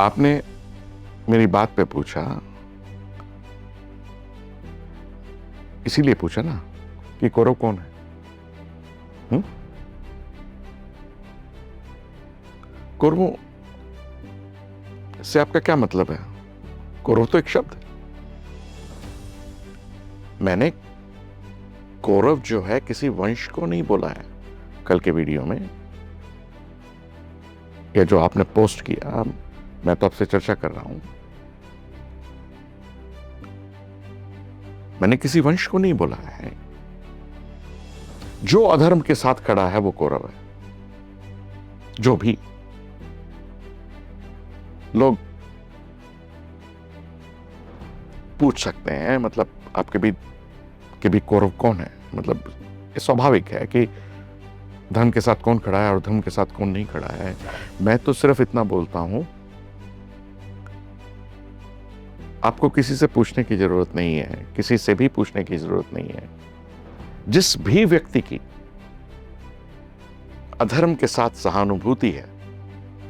आपने मेरी बात पे पूछा, इसीलिए पूछा ना कि कौरव कौन है? हुँ? कौरवों से आपका क्या मतलब है? कौरव तो एक शब्द है। मैंने कौरव जो है किसी वंश को नहीं बोला है। कल के वीडियो में या जो आपने पोस्ट किया, मैं तो आपसे चर्चा कर रहा हूं। मैंने किसी वंश को नहीं बोला है। जो अधर्म के साथ खड़ा है वो कौरव है। जो भी लोग पूछ सकते हैं, मतलब आपके भी कौरव कौन है, मतलब ये स्वाभाविक है कि धर्म के साथ कौन खड़ा है और धर्म के साथ कौन नहीं खड़ा है। मैं तो सिर्फ इतना बोलता हूं, आपको किसी से पूछने की जरूरत नहीं है, किसी से भी पूछने की जरूरत नहीं है। जिस भी व्यक्ति की अधर्म के साथ सहानुभूति है,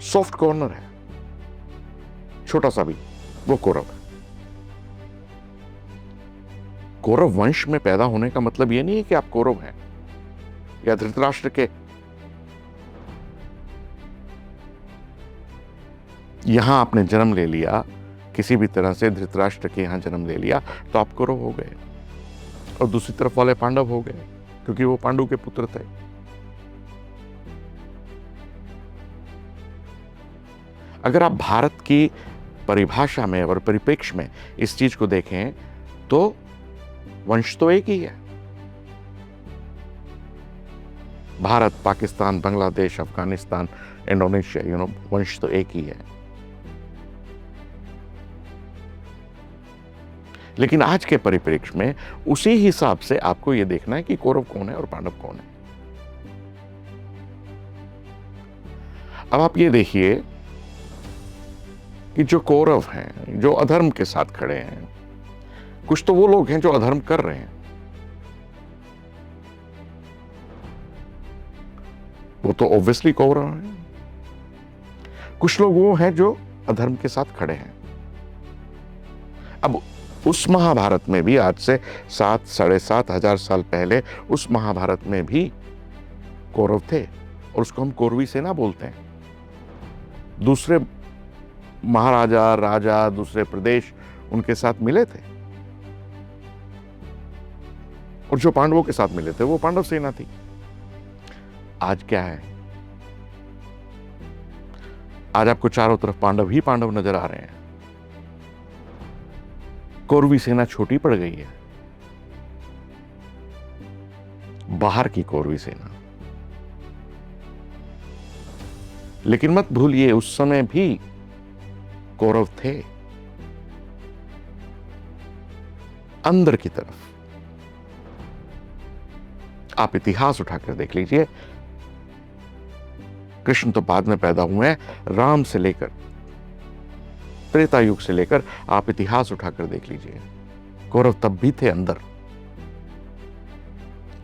सॉफ्ट कॉर्नर है, छोटा सा भी, वो कौरव है। कौरव वंश में पैदा होने का मतलब यह नहीं है कि आप कौरव हैं या धृतराष्ट्र के यहां आपने जन्म ले लिया, किसी भी तरह से धृतराष्ट्र के यहां जन्म ले लिया तो आप कौरव हो गए और दूसरी तरफ वाले पांडव हो गए क्योंकि वो पांडु के पुत्र थे। अगर आप भारत की परिभाषा में और परिप्रेक्ष्य में इस चीज को देखें तो वंश तो एक ही है। भारत, पाकिस्तान, बांग्लादेश, अफगानिस्तान, इंडोनेशिया, वंश तो एक ही है। लेकिन आज के परिप्रेक्ष्य में उसी हिसाब से आपको यह देखना है कि कौरव कौन है और पांडव कौन है। अब आप ये देखिए कि जो कौरव हैं, जो अधर्म के साथ खड़े हैं, कुछ तो वो लोग हैं जो अधर्म कर रहे हैं, वो तो ऑब्वियसली कौरव हैं। कुछ लोग वो हैं जो अधर्म के साथ खड़े हैं। अब उस महाभारत में भी आज से 7,500 साल पहले उस महाभारत में भी कौरव थे और उसको हम कौरवी सेना बोलते हैं। दूसरे महाराजा, राजा, दूसरे प्रदेश उनके साथ मिले थे और जो पांडवों के साथ मिले थे वो पांडव सेना थी। आज क्या है? आज आपको चारों तरफ पांडव ही पांडव नजर आ रहे हैं। कौरवी सेना छोटी पड़ गई है, बाहर की कौरवी सेना। लेकिन मत भूलिए उस समय भी कौरव थे अंदर की तरफ। आप इतिहास उठाकर देख लीजिए, कृष्ण तो बाद में पैदा हुए हैं, राम से लेकर त्रेता युग से लेकर आप इतिहास उठाकर देख लीजिए, कौरव तब भी थे अंदर।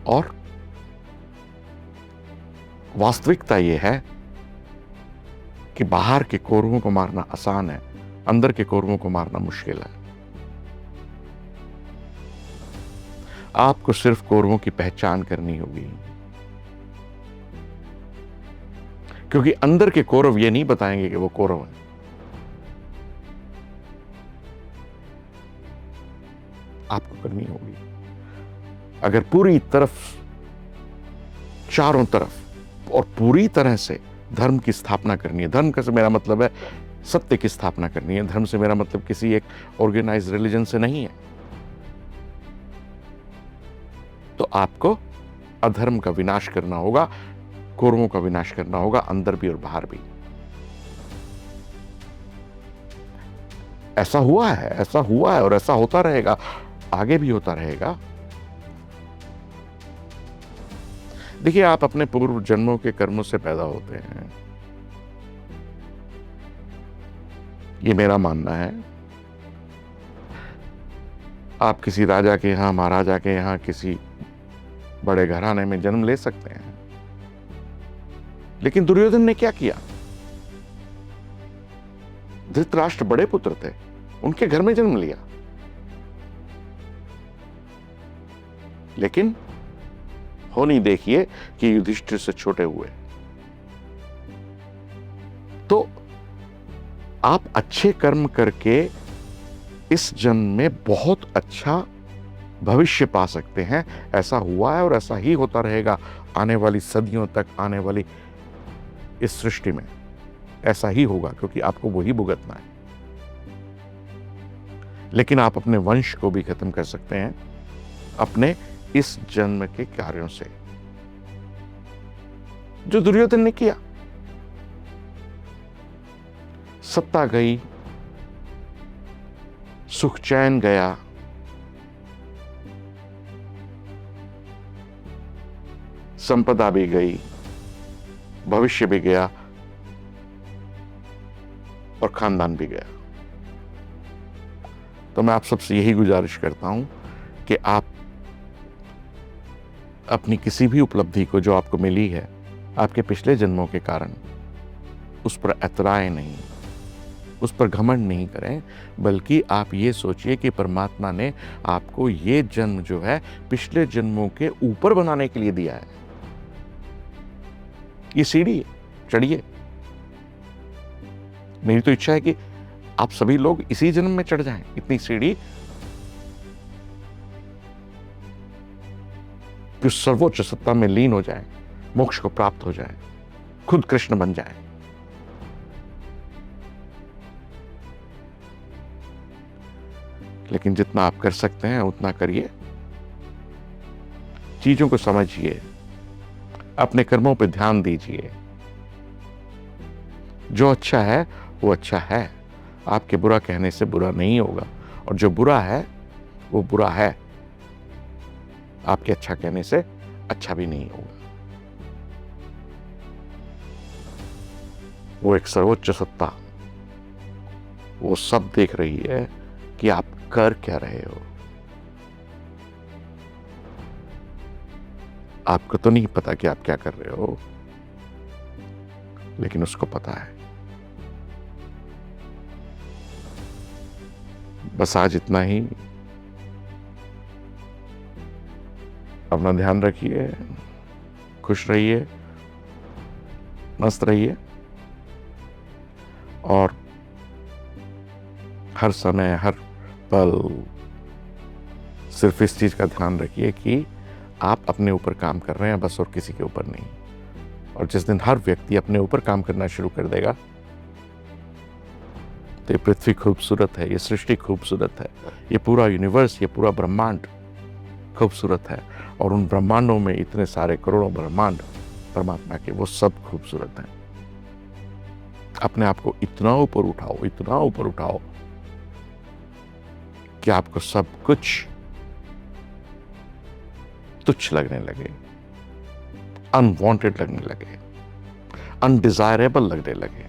और वास्तविकता यह है कि बाहर के कौरवों को मारना आसान है, अंदर के कौरवों को मारना मुश्किल है। आपको सिर्फ कौरवों की पहचान करनी होगी, क्योंकि अंदर के कौरव ये नहीं बताएंगे कि वो कौरव हैं। आपको करनी होगी। अगर पूरी तरफ, चारों तरफ और पूरी तरह से धर्म की स्थापना करनी है, धर्म का से मेरा मतलब है सत्य की स्थापना करनी है, धर्म से मेरा मतलब किसी एक ऑर्गेनाइज्ड रिलीजन से नहीं है, तो आपको अधर्म का विनाश करना होगा, कौरवों का विनाश करना होगा, अंदर भी और बाहर भी। ऐसा हुआ है, ऐसा हुआ है और ऐसा होता रहेगा, आगे भी होता रहेगा। देखिए, आप अपने पूर्व जन्मों के कर्मों से पैदा होते हैं, ये मेरा मानना है। आप किसी राजा के यहां, महाराजा के यहां, किसी बड़े घराने में जन्म ले सकते हैं, लेकिन दुर्योधन ने क्या किया? धृतराष्ट्र बड़े पुत्र थे, उनके घर में जन्म लिया, लेकिन होनी देखिए कि युधिष्ठिर से छोटे हुए। तो आप अच्छे कर्म करके इस जन्म में बहुत अच्छा भविष्य पा सकते हैं। ऐसा हुआ है और ऐसा ही होता रहेगा आने वाली सदियों तक, आने वाली इस सृष्टि में ऐसा ही होगा, क्योंकि आपको वही भुगतना है। लेकिन आप अपने वंश को भी खत्म कर सकते हैं अपने इस जन्म के कार्यों से, जो दुर्योधन ने किया। सत्ता गई, सुख चैन गया, संपदा भी गई, भविष्य भी गया और खानदान भी गया। तो मैं आप सबसे यही गुजारिश करता हूं कि आप अपनी किसी भी उपलब्धि को जो आपको मिली है आपके पिछले जन्मों के कारण, उस पर एतराएं नहीं, उस पर घमंड नहीं करें, बल्कि आप ये सोचिए कि परमात्मा ने आपको ये जन्म जो है पिछले जन्मों के ऊपर बनाने के लिए दिया है। ये सीढ़ी है, चढ़िए। मेरी तो इच्छा है कि आप सभी लोग इसी जन्म में चढ़ जाएं, इतनी सीढ़ी, कि सर्वोच्च सत्ता में लीन हो जाएं, मोक्ष को प्राप्त हो जाएं, खुद कृष्ण बन जाएं। लेकिन जितना आप कर सकते हैं उतना करिए, चीजों को समझिए, अपने कर्मों पर ध्यान दीजिए। जो अच्छा है वो अच्छा है, आपके बुरा कहने से बुरा नहीं होगा, और जो बुरा है वो बुरा है, आपके अच्छा कहने से अच्छा भी नहीं होगा। वो एक सर्वोच्च सत्ता, वो सब देख रही है कि आप कर क्या रहे हो। आपको तो नहीं पता कि आप क्या कर रहे हो, लेकिन उसको पता है। बस आज इतना ही। अपना ध्यान रखिए, खुश रहिए, मस्त रहिए, और हर समय, हर पल सिर्फ इस चीज का ध्यान रखिए कि आप अपने ऊपर काम कर रहे हैं बस, और किसी के ऊपर नहीं। और जिस दिन हर व्यक्ति अपने ऊपर काम करना शुरू कर देगा, तो ये पृथ्वी खूबसूरत है, ये सृष्टि खूबसूरत है, ये पूरा यूनिवर्स, ये पूरा ब्रह्मांड खूबसूरत है। और उन ब्रह्मांडों में इतने सारे करोड़ों ब्रह्मांड परमात्मा के, वो सब खूबसूरत हैं। अपने आप को इतना ऊपर उठाओ, इतना ऊपर उठाओ कि आपको सब कुछ तुच्छ लगने लगे, अनवांटेड लगने लगे, अनडिजायरेबल लगने लगे।